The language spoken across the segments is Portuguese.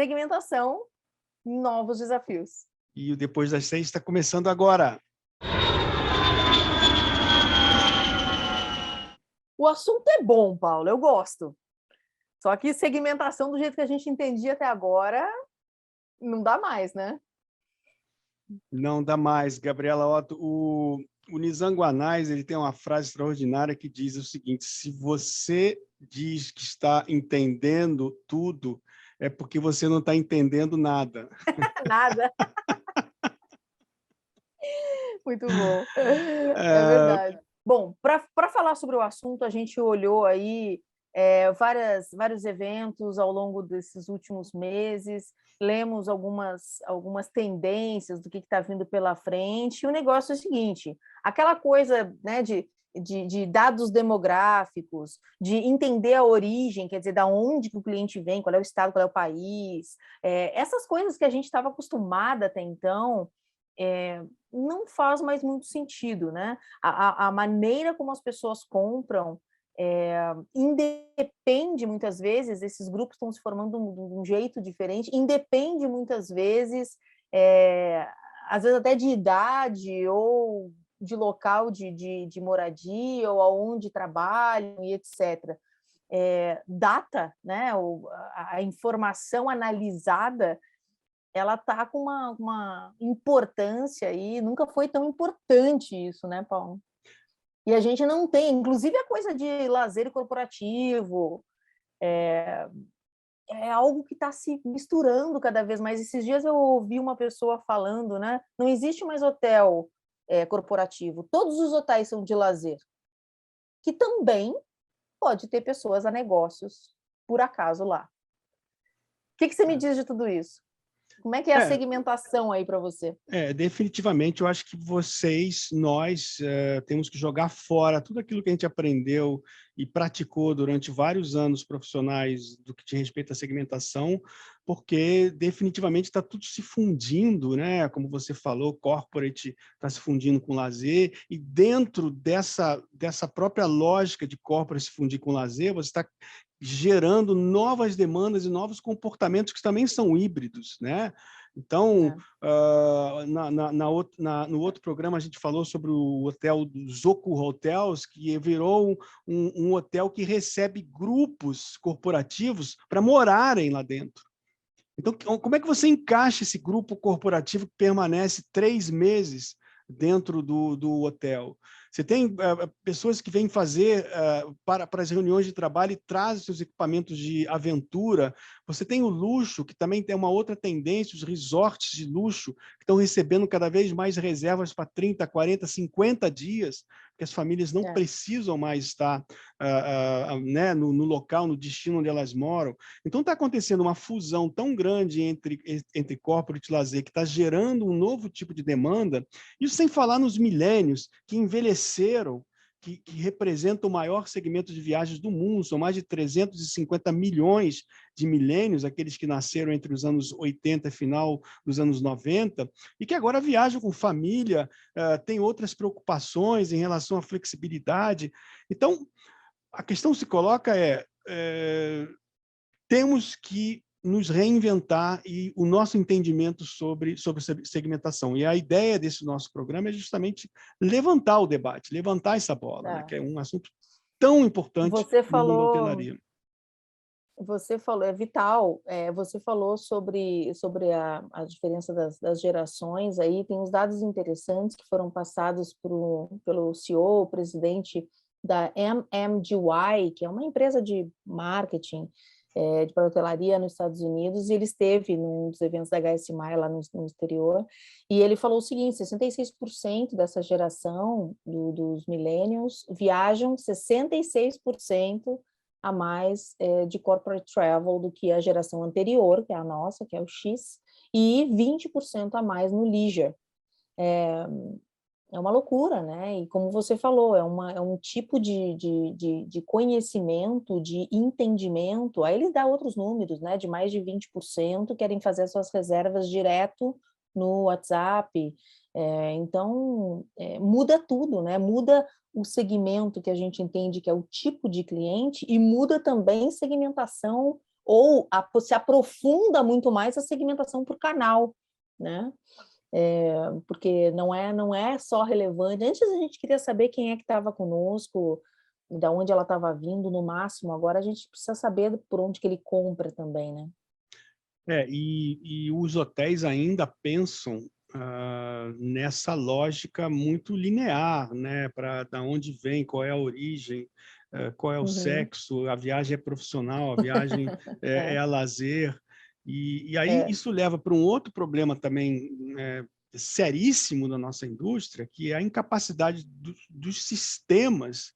segmentação, novos desafios. E o Depois das 6 está começando agora. O assunto é bom, Paulo, eu gosto. Só que segmentação do jeito que a gente entendia até agora, não dá mais, né? Não dá mais, Gabriela Otto. O Nizam Anais, ele tem uma frase extraordinária que diz o seguinte: se você diz que está entendendo tudo, é porque você não está entendendo nada. Nada. Muito bom. É verdade. Bom, para falar sobre o assunto, a gente olhou aí vários eventos ao longo desses últimos meses, lemos algumas tendências do que está vindo pela frente, e o negócio é o seguinte, aquela coisa, né, de dados demográficos, de entender a origem, quer dizer, da onde que o cliente vem, qual é o estado, qual é o país, essas coisas que a gente estava acostumada até então, não faz mais muito sentido, né? A maneira como as pessoas compram independe muitas vezes, esses grupos estão se formando de um jeito diferente, independe muitas vezes, às vezes até de idade ou de local de moradia ou aonde trabalham e etc. Data, né? A informação analisada, ela está com uma importância aí, nunca foi tão importante isso, né, Paulo? E a gente não tem, inclusive a coisa de lazer corporativo, é algo que está se misturando cada vez mais. Esses dias eu ouvi uma pessoa falando, né, não existe mais hotel corporativo, todos os hotéis são de lazer, que também pode ter pessoas a negócios, por acaso, lá. O que você me diz de tudo isso? Como é que é a segmentação aí para você? Definitivamente, eu acho que nós, temos que jogar fora tudo aquilo que a gente aprendeu e praticou durante vários anos profissionais do que diz respeito à segmentação, porque definitivamente está tudo se fundindo, né? Como você falou, corporate está se fundindo com lazer, e dentro dessa própria lógica de corporate se fundir com lazer, você está gerando novas demandas e novos comportamentos que também são híbridos, né? Então, no outro programa, a gente falou sobre o hotel do Zoco Hotels, que virou um hotel que recebe grupos corporativos para morarem lá dentro. Então, como é que você encaixa esse grupo corporativo que permanece 3 meses dentro do hotel? Você tem pessoas que vêm fazer para as reuniões de trabalho e trazem seus equipamentos de aventura. Você tem o luxo, que também tem uma outra tendência, os resorts de luxo, que estão recebendo cada vez mais reservas para 30, 40, 50 dias, porque as famílias não precisam mais estar né, no local, no destino onde elas moram. Então, está acontecendo uma fusão tão grande entre corporate e lazer, que está gerando um novo tipo de demanda, isso sem falar nos milênios, que envelheceram, que representam o maior segmento de viagens do mundo, são mais de 350 milhões de milênios, aqueles que nasceram entre os anos 80 e final dos anos 90, e que agora viajam com família, têm outras preocupações em relação à flexibilidade. Então, a questão se coloca temos que nos reinventar e o nosso entendimento sobre segmentação. E a ideia desse nosso programa é justamente levantar o debate, levantar essa bola, né, que é um assunto tão importante no mundo da hotelaria. Você falou, é vital, você falou sobre a diferença das gerações, aí tem uns dados interessantes que foram passados pelo CEO, o presidente da MMGY, que é uma empresa de marketing de hotelaria nos Estados Unidos, e ele esteve num dos eventos da HSMAI lá no exterior, e ele falou o seguinte: 66% dessa geração dos millennials viajam 66% a mais de corporate travel do que a geração anterior, que é a nossa, que é o X, e 20% a mais no leisure. É uma loucura, né? E como você falou, é um tipo de conhecimento, de entendimento. Aí eles dão outros números, né? De mais de 20% querem fazer suas reservas direto no WhatsApp. Então, muda tudo, né? Muda o segmento que a gente entende que é o tipo de cliente, e muda também segmentação ou se aprofunda muito mais a segmentação por canal, né? Porque não é só relevante. Antes a gente queria saber quem é que estava conosco, da onde ela estava vindo, no máximo. Agora a gente precisa saber por onde que ele compra também, né? E os hotéis ainda pensam nessa lógica muito linear, né? Para da onde vem, qual é a origem, qual é o Uhum. sexo, a viagem é profissional, a viagem é É, a lazer. E aí é. isso leva para um outro problema também seríssimo da nossa indústria, que é a incapacidade dos sistemas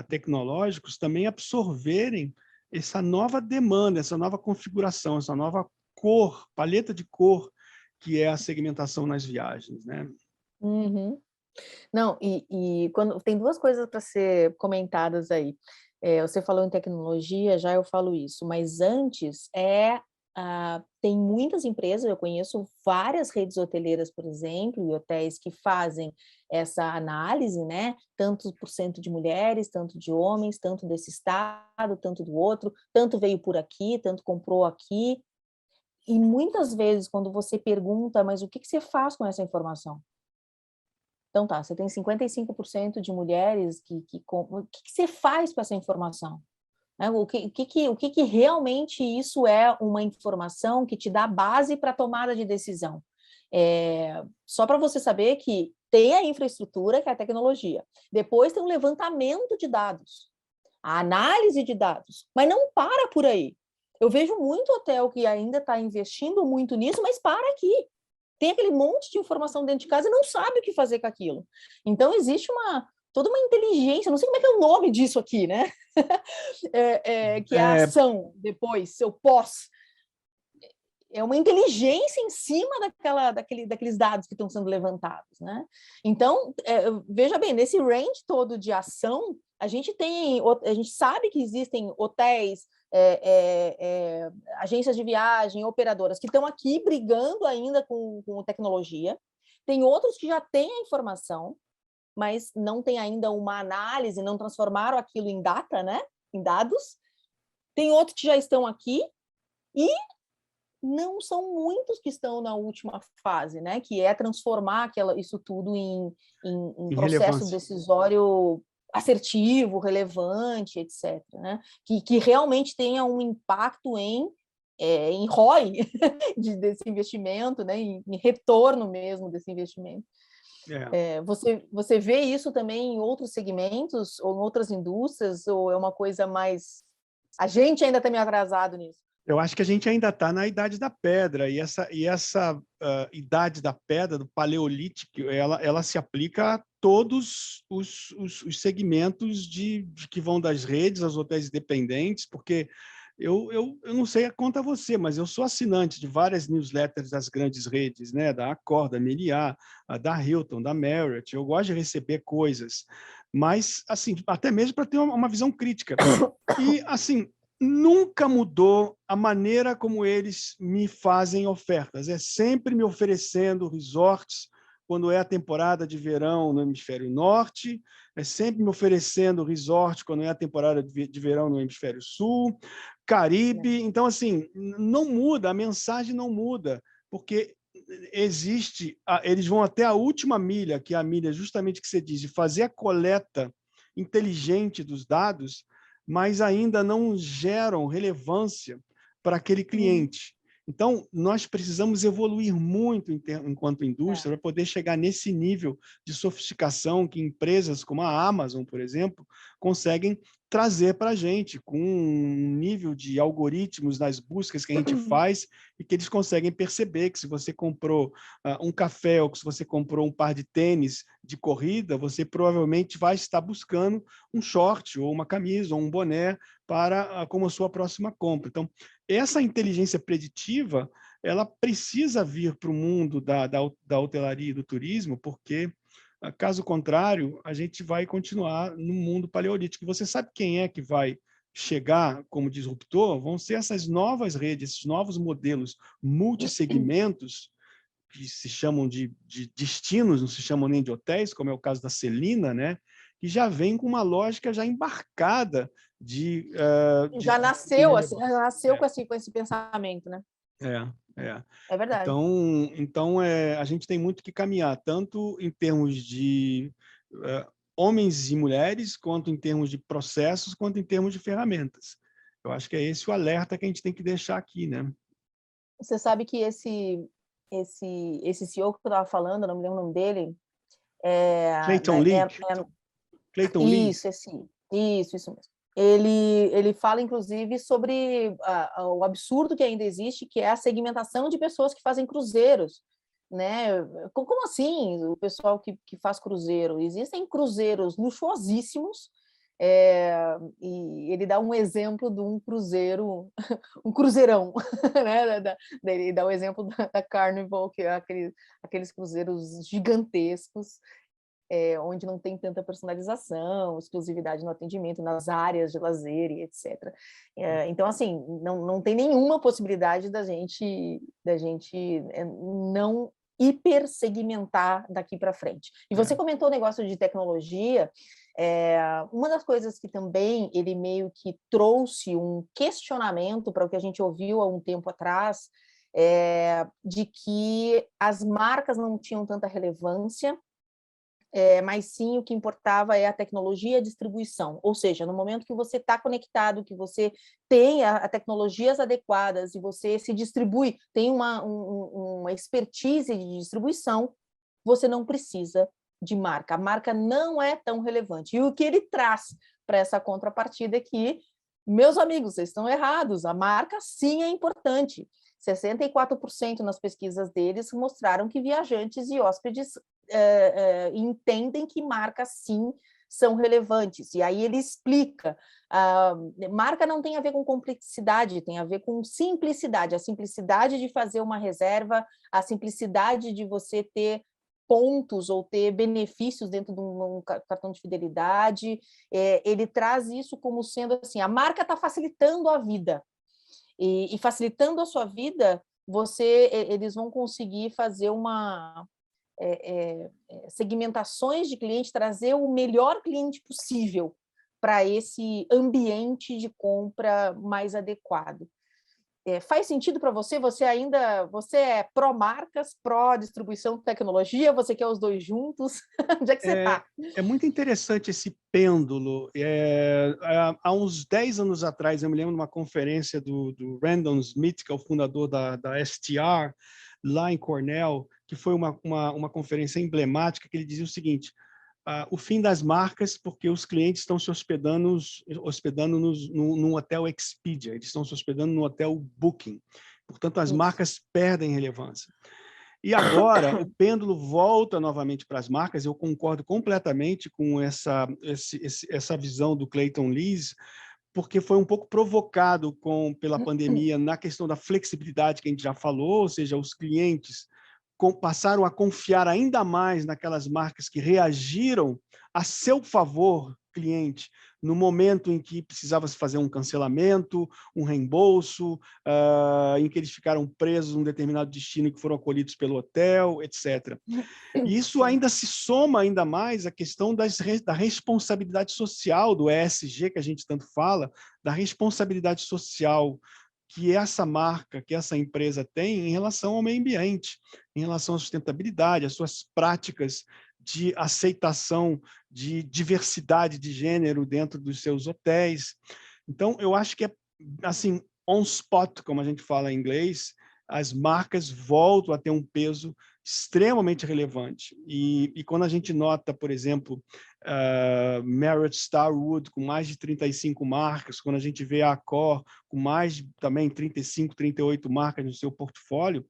tecnológicos também absorverem essa nova demanda, essa nova configuração, essa nova cor, paleta de cor, que é a segmentação nas viagens, né? Uhum. Não, e quando tem duas coisas para ser comentadas aí. Você falou em tecnologia, já eu falo isso, mas antes tem muitas empresas, eu conheço várias redes hoteleiras, por exemplo, e hotéis que fazem essa análise, né? Tanto por cento de mulheres, tanto de homens, tanto desse estado, tanto do outro, tanto veio por aqui, tanto comprou aqui. E muitas vezes, quando você pergunta, mas o que você faz com essa informação? Então tá, você tem 55% de mulheres o que você faz com essa informação? Né? O que realmente isso é uma informação que te dá base para a tomada de decisão? Só para você saber que tem a infraestrutura, que é a tecnologia. Depois tem um levantamento de dados, a análise de dados, mas não para por aí. Eu vejo muito hotel que ainda está investindo muito nisso, mas para aqui. Tem aquele monte de informação dentro de casa e não sabe o que fazer com aquilo. Então, existe toda uma inteligência, não sei como é que é o nome disso aqui, né? Que é a É, ação depois, seu pós. É uma inteligência em cima daqueles dados que estão sendo levantados, né? Então, veja bem, nesse range todo de ação, a gente sabe que existem hotéis, agências de viagem, operadoras que estão aqui brigando ainda com tecnologia. Tem outros que já têm a informação, mas não tem ainda uma análise, não transformaram aquilo em data, né? Em dados. Tem outros que já estão aqui e não são muitos que estão na última fase, né? Que é transformar isso tudo em em processo relevância. decisório assertivo, relevante, etc. Né? Que realmente tenha um impacto em ROI desse investimento, né? Em retorno mesmo desse investimento. É. Você vê isso também em outros segmentos ou em outras indústrias, ou é uma coisa mais... A gente ainda está meio atrasado nisso. Eu acho que a gente ainda está na Idade da Pedra, e essa Idade da Pedra, do Paleolítico, ela se aplica a todos os segmentos que vão das redes aos hotéis independentes, porque eu não sei a conta você, mas eu sou assinante de várias newsletters das grandes redes, né? Da Accor, da Meliá, da Hilton, da Marriott. Eu gosto de receber coisas, mas assim, até mesmo para ter uma visão crítica. E assim, nunca mudou a maneira como eles me fazem ofertas. É sempre me oferecendo resorts quando é a temporada de verão no hemisfério norte, é sempre me oferecendo resort quando é a temporada de verão no hemisfério sul, Caribe. Então, assim, não muda, a mensagem não muda, porque eles vão até a última milha, que é a milha justamente que você diz, de fazer a coleta inteligente dos dados, mas ainda não geram relevância para aquele cliente. Então, nós precisamos evoluir muito enquanto indústria para poder chegar nesse nível de sofisticação que empresas como a Amazon, por exemplo, conseguem trazer para a gente, com um nível de algoritmos nas buscas que a gente faz e que eles conseguem perceber que se você comprou um café ou que se você comprou um par de tênis de corrida, você provavelmente vai estar buscando um short ou uma camisa ou um boné como a sua próxima compra. Então, essa inteligência preditiva, ela precisa vir para o mundo da hotelaria e do turismo, porque caso contrário, a gente vai continuar no mundo paleolítico. Você sabe quem é que vai chegar como disruptor? Vão ser essas novas redes, esses novos modelos multissegmentos, que se chamam de destinos, não se chamam nem de hotéis, como é o caso da Celina, né? que já vem com uma lógica já embarcada Já nasceu assim, já nasceu é, com esse pensamento, né? é. É verdade. Então a gente tem muito que caminhar, tanto em termos de homens e mulheres, quanto em termos de processos, quanto em termos de ferramentas. Eu acho que é esse o alerta que a gente tem que deixar aqui, né? Você sabe que esse CEO que eu estava falando, não me lembro o nome dele, Clayton Leak, Clayton Lee, isso, isso mesmo. Ele fala, inclusive, sobre o absurdo que ainda existe, que é a segmentação de pessoas que fazem cruzeiros, né? Como assim o pessoal que faz cruzeiro? Existem cruzeiros luxuosíssimos, e ele dá um exemplo de um cruzeiro, um cruzeirão, né? Ele dá o exemplo da Carnival, que é aqueles cruzeiros gigantescos, onde não tem tanta personalização, exclusividade no atendimento, nas áreas de lazer e etc. Então, assim, não tem nenhuma possibilidade da gente não hipersegmentar daqui para frente. E você comentou o negócio de tecnologia, uma das coisas que também ele meio que trouxe um questionamento para o que a gente ouviu há um tempo atrás, de que as marcas não tinham tanta relevância, mas sim o que importava é a tecnologia e a distribuição. Ou seja, no momento que você está conectado, que você tem a tecnologias adequadas e você se distribui, tem uma expertise de distribuição, você não precisa de marca. A marca não é tão relevante. E o que ele traz para essa contrapartida é que, meus amigos, vocês estão errados, a marca sim é importante. 64% nas pesquisas deles mostraram que viajantes e hóspedes entendem que marcas sim são relevantes. E aí ele explica, marca não tem a ver com complexidade, tem a ver com simplicidade, a simplicidade de fazer uma reserva, a simplicidade de você ter pontos ou ter benefícios dentro de um cartão de fidelidade. Ele traz isso como sendo assim, a marca está facilitando a vida. E facilitando a sua vida, eles vão conseguir fazer segmentações de cliente, trazer o melhor cliente possível para esse ambiente de compra mais adequado. Faz sentido para você? Você é pró-marcas, pró-distribuição de tecnologia? Você quer os dois juntos? Onde é que você está? É muito interessante esse pêndulo. Há uns 10 anos atrás, eu me lembro de uma conferência do Randall Smith, que é o fundador da STR, lá em Cornell, que foi uma conferência emblemática, que ele dizia o seguinte: o fim das marcas, porque os clientes estão se hospedando num hotel Expedia, eles estão se hospedando no hotel Booking. Portanto, as marcas perdem relevância. E agora o pêndulo volta novamente para as marcas. Eu concordo completamente com essa visão do Clayton Lees, porque foi um pouco provocado pela pandemia na questão da flexibilidade que a gente já falou, ou seja, os clientes passaram a confiar ainda mais naquelas marcas que reagiram a seu favor, cliente, no momento em que precisava se fazer um cancelamento, um reembolso, em que eles ficaram presos num determinado destino e que foram acolhidos pelo hotel, etc. E isso ainda se soma ainda mais à questão da responsabilidade social do ESG, que a gente tanto fala, da responsabilidade social que essa marca, que essa empresa tem em relação ao meio ambiente, em relação à sustentabilidade, às suas práticas de aceitação de diversidade de gênero dentro dos seus hotéis. Então, eu acho que é, assim, on spot, como a gente fala em inglês, as marcas voltam a ter um peso extremamente relevante. E quando a gente nota, por exemplo, Marriott Starwood com mais de 35 marcas, quando a gente vê a Accor com mais de também 35, 38 marcas no seu portfólio,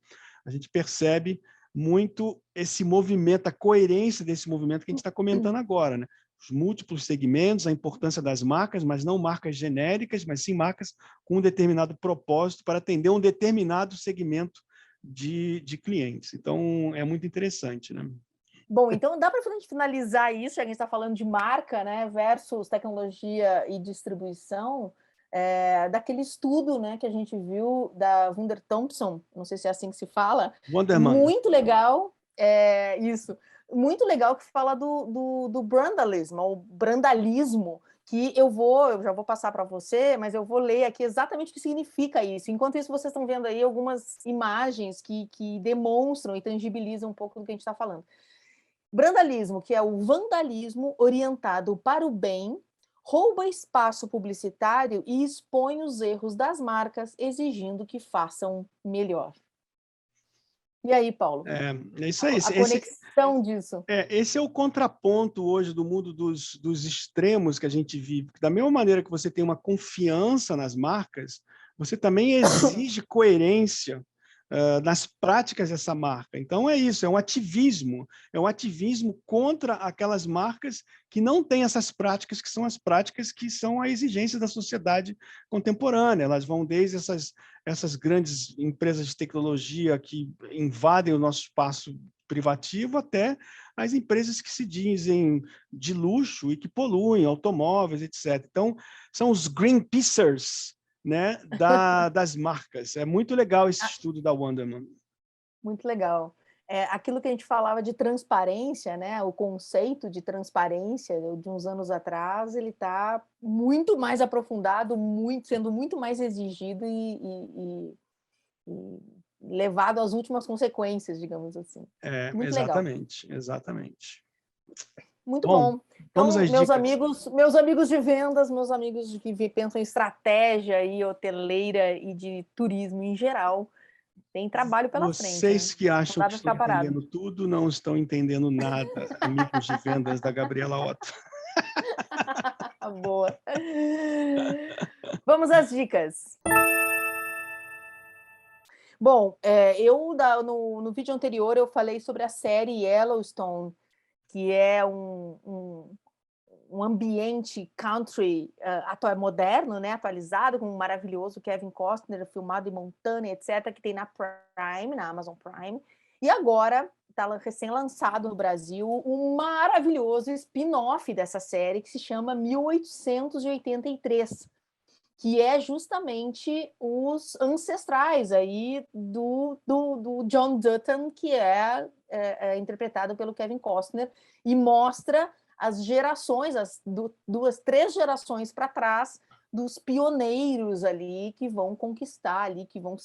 a gente percebe muito esse movimento, a coerência desse movimento que a gente está comentando agora, né? Os múltiplos segmentos, a importância das marcas, mas não marcas genéricas, mas sim marcas com um determinado propósito para atender um determinado segmento de clientes. Então, é muito interessante, né? Bom, então dá para a gente finalizar isso, já que a gente está falando de marca, né, versus tecnologia e distribuição, daquele estudo, né, que a gente viu da Wunder Thompson, não sei se é assim que se fala, Wonderman. muito legal, Isso. Muito legal que fala do brandalismo, ou brandalismo, que eu já vou passar para você, mas eu vou ler aqui exatamente o que significa isso. Enquanto isso, vocês estão vendo aí algumas imagens que demonstram e tangibilizam um pouco do que a gente está falando. Brandalismo, que é o vandalismo orientado para o bem, rouba espaço publicitário e expõe os erros das marcas, exigindo que façam melhor. E aí, Paulo? É isso aí. A conexão disso. Esse é o contraponto hoje do mundo dos extremos que a gente vive. Da mesma maneira que você tem uma confiança nas marcas, você também exige coerência nas práticas dessa marca. Então, é isso, é um ativismo contra aquelas marcas que não têm essas práticas, que são as práticas que são a exigência da sociedade contemporânea. Elas vão desde essas grandes empresas de tecnologia que invadem o nosso espaço privativo até as empresas que se dizem de luxo e que poluem, automóveis, etc. Então, são os Greenpeacers, né, das marcas. É muito legal esse estudo da Wunderman. Muito legal. Aquilo que a gente falava de transparência, né, o conceito de transparência de uns anos atrás, ele está muito mais aprofundado, sendo muito mais exigido e levado às últimas consequências, digamos assim. Muito Exatamente, legal. Exatamente. Muito bom. Então, vamos às dicas. Meus amigos de vendas, meus amigos que pensam em estratégia e hoteleira e de turismo em geral, tem trabalho pela frente. Vocês que acham que estão entendendo tudo, não estão entendendo nada, amigos de vendas da Gabriela Otto. Boa. Vamos às dicas. Bom, no vídeo anterior eu falei sobre a série Yellowstone, que é um ambiente country moderno, né, atualizado, com um maravilhoso Kevin Costner, filmado em Montana, etc., que tem na Amazon Prime. E agora está recém-lançado no Brasil um maravilhoso spin-off dessa série que se chama 1883, que é justamente os ancestrais aí do John Dutton, que é interpretado pelo Kevin Costner, e mostra as gerações, três gerações para trás, dos pioneiros ali que vão conquistar ali, que vão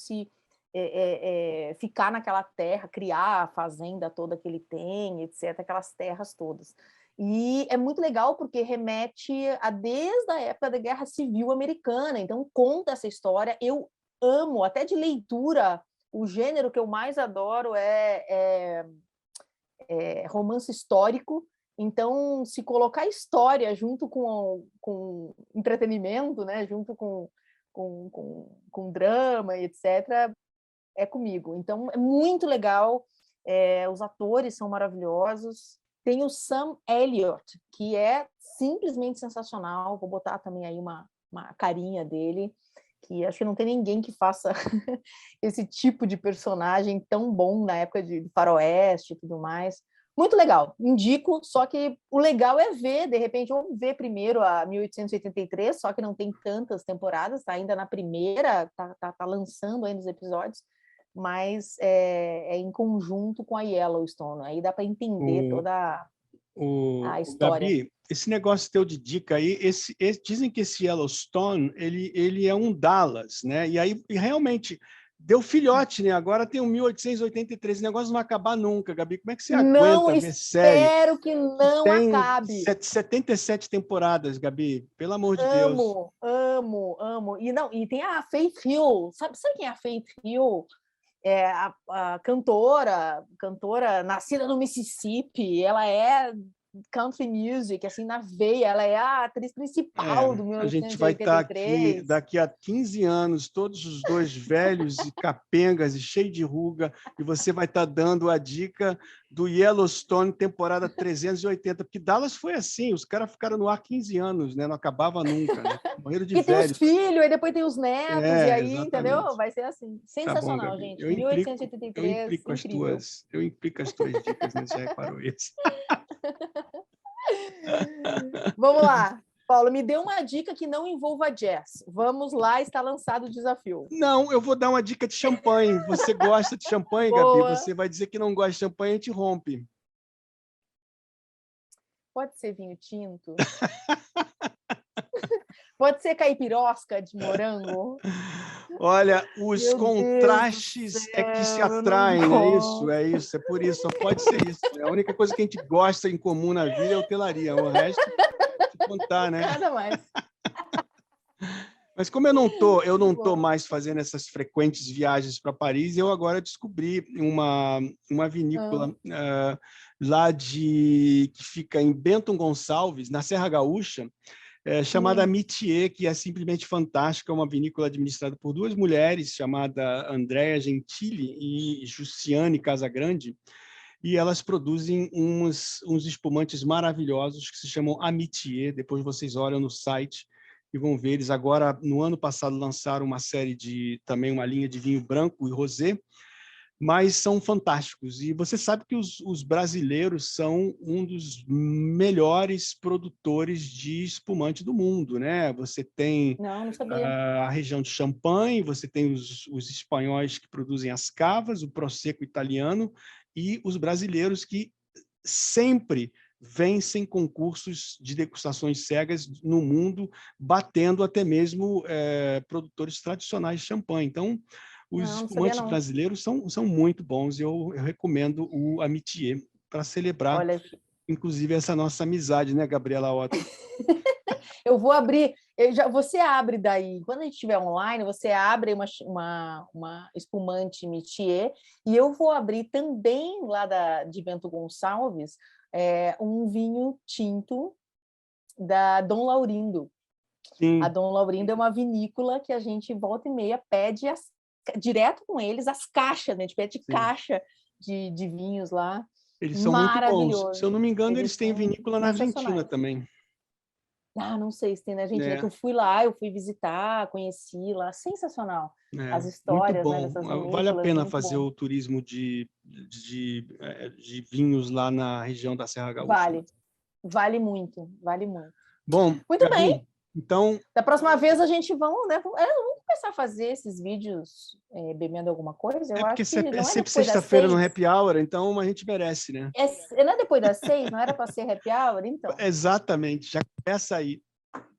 ficar naquela terra, criar a fazenda toda que ele tem, etc., aquelas terras todas. E é muito legal porque remete desde a época da Guerra Civil Americana, então conta essa história. Eu amo, até de leitura, o gênero que eu mais adoro é romance histórico. Então, se colocar história junto com entretenimento, né, junto com drama, etc., é comigo. Então, é muito legal, os atores são maravilhosos. Tem o Sam Elliott, que é simplesmente sensacional. Vou botar também aí uma carinha dele, que acho que não tem ninguém que faça esse tipo de personagem tão bom na época de faroeste e tudo mais. Muito legal, indico, só que o legal é ver, de repente, ou ver primeiro a 1883, só que não tem tantas temporadas, tá ainda na primeira, tá lançando ainda os episódios, mas em conjunto com a Yellowstone. Aí dá para entender toda a história. Gabi, esse negócio teu de dica aí, dizem que esse Yellowstone, ele é um Dallas, né? E aí, realmente, deu filhote, né? Agora tem o 1883, esse negócio não vai acabar nunca, Gabi. Como é que você aguenta ver série? Espero que não acabe. 77 temporadas, Gabi, pelo amor de Deus. Amo. E tem a Faith Hill. Sabe quem é a Faith Hill? A cantora nascida no Mississippi, ela é country music, assim, na veia, ela é a atriz principal do 1883. A gente vai estar aqui daqui a 15 anos, todos os dois velhos e capengas e cheios de ruga, e você vai estar dando a dica do Yellowstone, temporada 380, porque Dallas foi assim, os caras ficaram no ar 15 anos, né? Não acabava nunca, né? Morreram de velhos. Tem os filhos, e depois tem os netos, e aí, exatamente. Entendeu? Vai ser assim. Sensacional, tá bom, gente. Eu 1883, incrível. Eu implico as tuas dicas, né? Já reparou isso? Vamos lá. Paulo, me dê uma dica que não envolva jazz. Vamos lá, está lançado o desafio. Não, eu vou dar uma dica de champanhe. Você gosta de champanhe, Gabi? Boa. Você vai dizer que não gosta de champanhe, a gente rompe. Pode ser vinho tinto? Pode ser caipirosca de morango? Olha, os Meu contrastes Deus do é que se céu, eu não atraem, gosto. é isso, é por isso, só pode ser isso. A única coisa que a gente gosta em comum na vida é hotelaria, o resto, te contar, né? Nada mais. Mas como eu não tô mais fazendo essas frequentes viagens para Paris, eu agora descobri uma vinícola lá que fica em Bento Gonçalves, na Serra Gaúcha, chamada Mitier, que é simplesmente fantástica, é uma vinícola administrada por duas mulheres, chamada Andrea Gentili e Jussiane Casagrande, e elas produzem uns espumantes maravilhosos que se chamam Amitier. Depois vocês olham no site e vão ver. Eles agora, no ano passado, lançaram uma série também uma linha de vinho branco e rosé, mas são fantásticos. E você sabe que os brasileiros são um dos melhores produtores de espumante do mundo, né? Você tem Não sabia. a região de Champagne, você tem os espanhóis que produzem as cavas, o Prosecco italiano, e os brasileiros que sempre vencem concursos de degustações cegas no mundo, batendo até mesmo produtores tradicionais de champanhe. Então, os Não sabia, espumantes não. brasileiros são muito bons. Eu recomendo o Amitier para celebrar, Olha, inclusive, essa nossa amizade, né, Gabriela Otto? eu vou abrir. Você abre daí, quando a gente estiver online, você abre uma espumante Mitier, e eu vou abrir também lá de Bento Gonçalves um vinho tinto da Dom Laurindo. A Sim. Dom Laurindo é uma vinícola que a gente volta e meia pede direto com eles as caixas, né? A gente pede caixa de vinhos lá. Eles são muito bons. Se eu Maravilhoso. não me engano, eles Eles têm são vinícola na Argentina sensacionais. também. Não sei se tem na Argentina, que É, eu fui lá, eu fui visitar, conheci lá, sensacional. As muito histórias, né, bom. dessas Vale a vinícolas, pena muito fazer bom. o turismo de vinhos lá na região da Serra Gaúcha. Vale muito, vale muito. Bom, Muito bem. Gabi, então... Da próxima vez a gente vamos, né? Vamos começar a fazer esses vídeos bebendo alguma coisa. Eu porque acho que é não é sempre depois das sexta-feira no 6. Happy Hour, então a gente merece, né? Não é depois das 6? Não era para ser happy hour, então? Exatamente, já começa aí.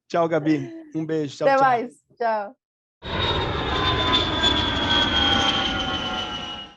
Tchau, Gabi. Um beijo. Tchau, Até tchau. mais. Tchau.